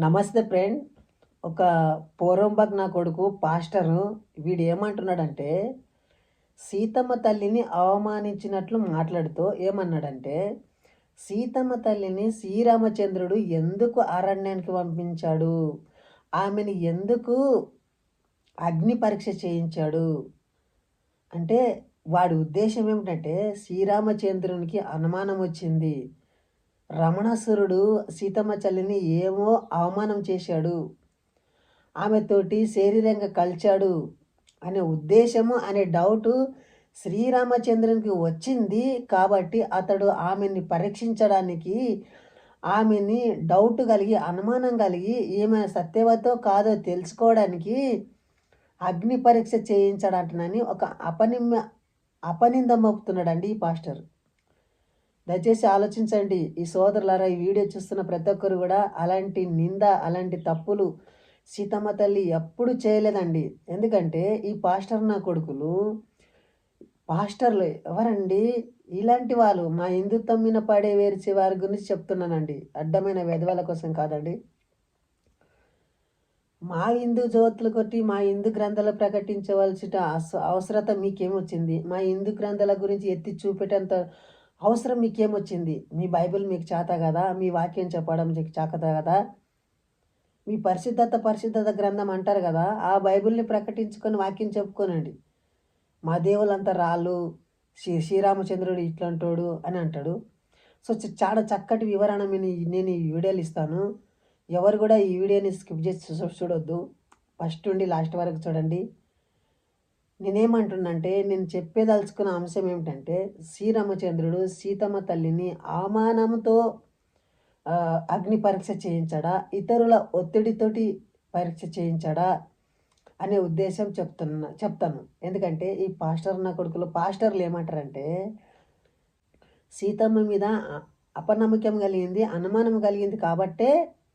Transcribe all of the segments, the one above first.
నమస్తే ఫ్రెండ్. ఒక పోరంబక్ నా కొడుకు పాస్టరు వీడు ఏమంటున్నాడంటే, సీతమ్మ తల్లిని అవమానించినట్లు మాట్లాడుతూ ఏమన్నాడంటే, సీతమ్మ తల్లిని శ్రీరామచంద్రుడు ఎందుకు అరణ్యానికి పంపించాడు? ఆమెని ఎందుకు అగ్ని పరీక్ష చేయించాడు? అంటే వాడి ఉద్దేశం ఏమిటంటే, శ్రీరామచంద్రునికి అనుమానం వచ్చింది. రమణాసురుడు సీతమ్మ తల్లిని ఏమో అవమానం చేశాడు, ఆమెతోటి శరీరంగా కలిచాడు అనే ఉద్దేశము అనే డౌటు శ్రీరామచంద్రునికి వచ్చింది. కాబట్టి అతడు ఆమెని పరీక్షించడానికి, ఆమెని డౌట్ కలిగి అనుమానం కలిగి ఈమె సత్యవతో కాదో తెలుసుకోవడానికి అగ్ని పరీక్ష చేయించడంటనని ఒక అపనింద మోపుతున్నాడండి ఈ పాస్టర్. దయచేసి ఆలోచించండి ఈ సోదరులారా, ఈ వీడియో చూస్తున్న ప్రతి ఒక్కరు కూడా అలాంటి నింద, అలాంటి తప్పులు సీతమ్మ తల్లి ఎప్పుడు చేయలేదండి. ఎందుకంటే ఈ పాస్టర్ నా కొడుకులు పాస్టర్లు ఎవరండి? ఇలాంటి వాళ్ళు మా హిందుత్వం మీద పడే వేర్చే వారి గురించి చెప్తున్నానండి, అడ్డమైన వెధవల కోసం కాదండి. మా హిందూ జ్యోతులు కొట్టి మా హిందూ గ్రంథాలు ప్రకటించవలసిన అవసరత మీకేమొచ్చింది? మా హిందూ గ్రంథాల గురించి ఎత్తి చూపేటంత అవసరం మీకేమొచ్చింది? మీ బైబిల్ మీకు చేత కదా? మీ వాక్యం చెప్పడం మీకు చేత కదా? మీ పరిశుద్ధత గ్రంథం అంటారు కదా, ఆ బైబిల్ని ప్రకటించుకొని వాక్యం చెప్పుకోనండి. మా దేవులంతా రాళ్ళు, శ్రీరామచంద్రుడు ఇట్లాంటోడు అని అంటాడు. సో చాలా చక్కటి వివరణ నేను ఈ వీడియోలు ఇస్తాను. ఎవరు కూడా ఈ వీడియోని స్కిప్ చేసి చూడొద్దు, ఫస్ట్ నుండి లాస్ట్ వరకు చూడండి. నేనేమంటున్నంటే, నేను చెప్పేదలుచుకున్న అంశం ఏమిటంటే, శ్రీరామచంద్రుడు సీతమ్మ తల్లిని అవమానంతో అగ్ని పరీక్ష చేయించాడా, ఇతరుల ఒత్తిడితోటి పరీక్ష చేయించాడా అనే ఉద్దేశం చెప్తాను. ఎందుకంటే ఈ పాస్టర్ నా కొడుకులు పాస్టర్లు ఏమంటారంటే, సీతమ్మ మీద అపనమ్మకం కలిగింది, అనుమానం కలిగింది కాబట్టే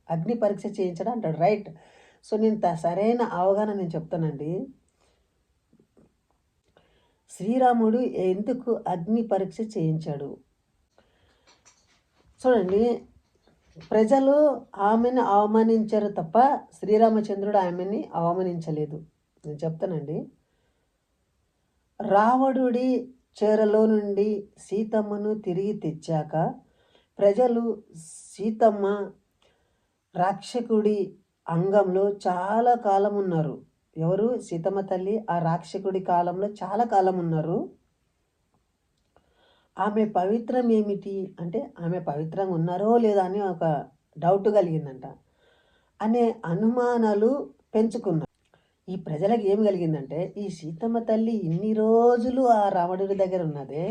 అగ్ని పరీక్ష చేయించడం అంటాడు. రైట్. సో నేను సరైన అవగాహన నేను చెప్తానండి. శ్రీరాముడు ఎందుకు అగ్ని పరీక్ష చేయించాడు? చూడండి, ప్రజలు ఆమెను అవమానించారు తప్ప శ్రీరామచంద్రుడు ఆమెని అవమానించలేదు. నేను చెప్తానండి. రావణుడి చెరలో నుండి సీతమ్మను తిరిగి తెచ్చాక ప్రజలు సీతమ్మ రాక్షకుడి అంగంలో చాలా కాలం ఉన్నారు. ఎవరు? సీతమ్మ తల్లి ఆ రాక్షకుడి కాలంలో చాలా కాలం ఉన్నారు. ఆమె పవిత్రం ఏమిటి అంటే, ఆమె పవిత్రంగా ఉన్నారో లేదా అని ఒక డౌట్ కలిగిందంట, అనే అనుమానాలు పెంచుకున్నారు. ఈ ప్రజలకు ఏం కలిగిందంటే, ఈ సీతమ్మ తల్లి ఇన్ని రోజులు ఆ రావణుడి దగ్గర ఉన్నదే,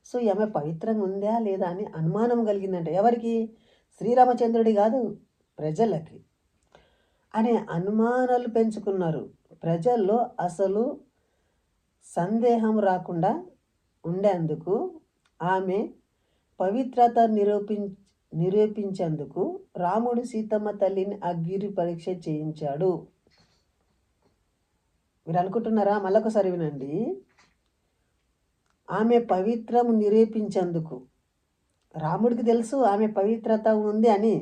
సో ఆమె పవిత్రంగా ఉందా లేదా అని అనుమానం కలిగిందంట. ఎవరికి? శ్రీరామచంద్రుడి కాదు, ప్రజలకి. అనే అనుమానాలు పెంచుకున్నారు. ప్రజల్లో అసలు సందేహం రాకుండా ఉండేందుకు, ఆమె పవిత్రత నిరూపించేందుకు రాముడు సీతమ్మ తల్లిని అగ్ని పరీక్ష చేయించాడు. మీరు అనుకుంటున్నారా? మళ్ళొకసారి వినండి. ఆమె పవిత్రం నిరూపించేందుకు, రాముడికి తెలుసు ఆమె పవిత్రత ఉంది అని.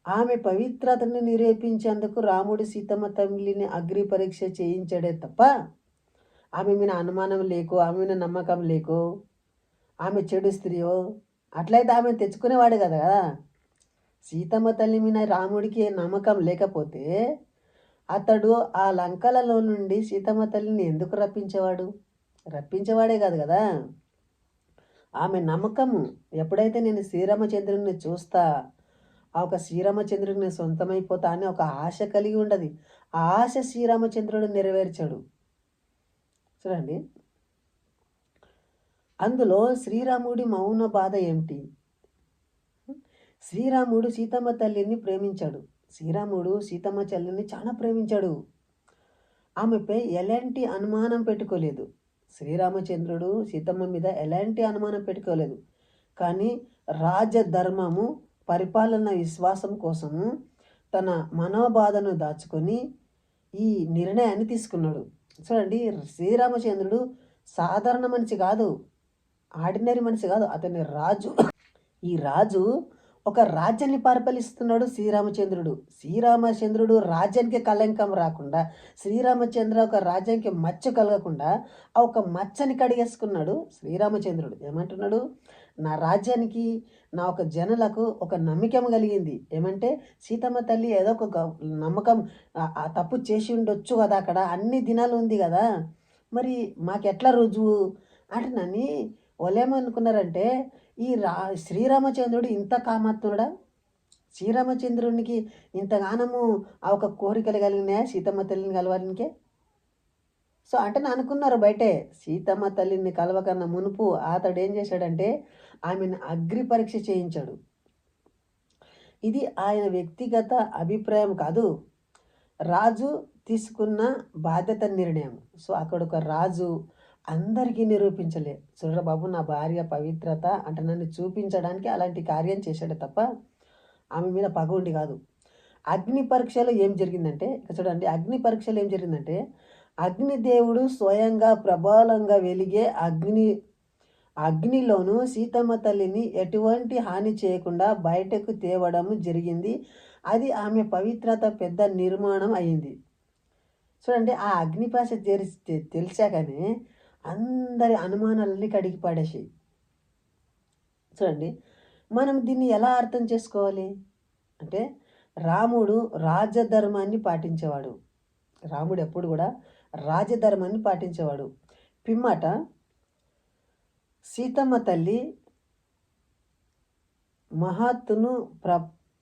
ఆమె పవిత్రతను నిరూపించేందుకు రాముడు సీతమ్మ తల్లిని అగ్ని పరీక్ష చేయించాడే తప్ప ఆమె మీద అనుమానం లేకో, ఆమె మీద నమ్మకం లేకో, ఆమె చెడు స్త్రీయో అట్లయితే ఆమె తెచ్చుకునేవాడు కదా. సీతమ్మ తల్లి మీద రాముడికి నమ్మకం లేకపోతే అతడు ఆ లంకలలో నుండి సీతమ్మ తల్లిని ఎందుకు రప్పించేవాడే కాదు కదా. ఆమె నమ్మకము ఎప్పుడైతే నేను శ్రీరామచంద్రుని చూస్తా, ఆ ఒక శ్రీరామచంద్రుడిని సొంతమైపోతా అని ఒక ఆశ కలిగి ఉండదు. ఆ ఆశ శ్రీరామచంద్రుడు నెరవేర్చాడు. చూడండి, అందులో శ్రీరాముడి మౌన బాధ ఏమిటి? శ్రీరాముడు సీతమ్మ తల్లిని ప్రేమించాడు. శ్రీరాముడు సీతమ్మ తల్లిని చాలా ప్రేమించాడు. ఆమెపై ఎలాంటి అనుమానం పెట్టుకోలేదు. శ్రీరామచంద్రుడు సీతమ్మ మీద ఎలాంటి అనుమానం పెట్టుకోలేదు. కానీ రాజధర్మము, పరిపాలన విశ్వాసం కోసము తన మనోబాధను దాచుకొని ఈ నిర్ణయాన్ని తీసుకున్నాడు. చూడండి, శ్రీరామచంద్రుడు సాధారణ మనిషి కాదు, ఆర్డినరీ మనిషి కాదు, అతని రాజు. ఈ రాజు ఒక రాజ్యాన్ని పరిపాలిస్తున్నాడు శ్రీరామచంద్రుడు. శ్రీరామచంద్రుడు రాజ్యానికి కళంకం రాకుండా, శ్రీరామచంద్ర ఒక రాజ్యానికి మచ్చ కలగకుండా, ఆ ఒక మచ్చని కడిగేసుకున్నాడు శ్రీరామచంద్రుడు. ఏమంటున్నాడు? నా రాజ్యానికి, నా ఒక జనులకు ఒక నమ్మకం కలిగింది. ఏమంటే సీతమ్మ తల్లి ఏదో ఒక నమ్మకం ఆ తప్పు చేసి ఉండొచ్చు కదా అక్కడ. అన్ని దినాలు ఉంది కదా! మరి మాకెట్లా రుజువు? అంటే నన్ని వాళ్ళేమనుకున్నారంటే ఈ శ్రీరామచంద్రుడు ఇంత కామాత్ముడా? శ్రీరామచంద్రునికి ఇంతగానము ఆ ఒక కోరికలు కలిగినాయా సీతమ్మ తల్లిని కలవడానికే? సో, అంటే అనుకున్నారు బయటే. సీతమ్మ తల్లిని కలవకన్నా మునుపు అతడేం చేశాడంటే ఆమెను అగ్ని పరీక్ష చేయించాడు. ఇది ఆయన వ్యక్తిగత అభిప్రాయం కాదు. రాజు తీసుకున్న బాధ్యత నిర్ణయం. సో, అక్కడొక రాజు అందరికీ నిరూపించలే. చూడరా బాబు, నా భార్య పవిత్రత అంటే నన్ను చూపించడానికి అలాంటి కార్యం చేశాడే తప్ప ఆమె మీద పగ ఉండి కాదు. అగ్ని పరీక్షలో ఏం జరిగిందంటే, ఇక్కడ చూడండి, అగ్ని పరీక్షలో ఏం జరిగిందంటే అగ్నిదేవుడు స్వయంగా ప్రబలంగా వెలిగే అగ్నిలోను సీతమ్మ తల్లిని ఎటువంటి హాని చేయకుండా బయటకు తేవడం జరిగింది. అది ఆమె పవిత్రత పెద్ద నిర్మాణం అయింది. చూడండి, ఆ అగ్నిపాశ తెలిసాకనే అందరి అనుమానాలన్నీ కడిగి పడేసాయి. చూడండి, మనం దీన్ని ఎలా అర్థం చేసుకోవాలి అంటే, రాముడు రాజధర్మాన్ని పాటించేవాడు. రాముడు ఎప్పుడు కూడా రాజధర్మాన్ని పాటించేవాడు. పిమ్మట సీతమ్మ తల్లి మహత్తును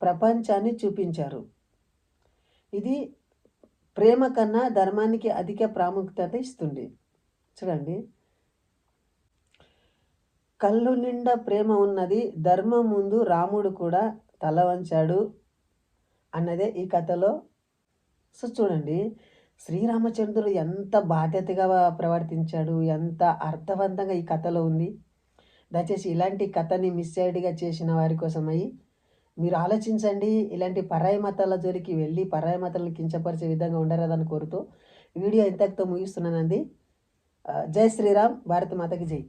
ప్రపంచాన్ని చూపించారు. ఇది ప్రేమ కన్నా ధర్మానికి అధిక ప్రాముఖ్యత ఇస్తుంది. చూడండి, కళ్ళు నిండా ప్రేమ ఉన్నది, ధర్మం ముందు రాముడు కూడా తల వంచాడు అన్నదే ఈ కథలో. సో చూడండి, శ్రీరామచంద్రుడు ఎంత బాధ్యతగా ప్రవర్తించాడు, ఎంత అర్థవంతంగా ఈ కథలో ఉంది. దయచేసి ఇలాంటి కథని మిస్సైడ్గా చేసిన వారి కోసమై మీరు ఆలోచించండి. ఇలాంటి పరాయి మతాల జోలికి వెళ్ళి పరాయి మతాలను కించపరిచే విధంగా ఉండరాదని కోరుతూ వీడియో ఇంతటితో ముగిస్తున్నానండి. జై శ్రీరామ్, భారత మాతకి జై.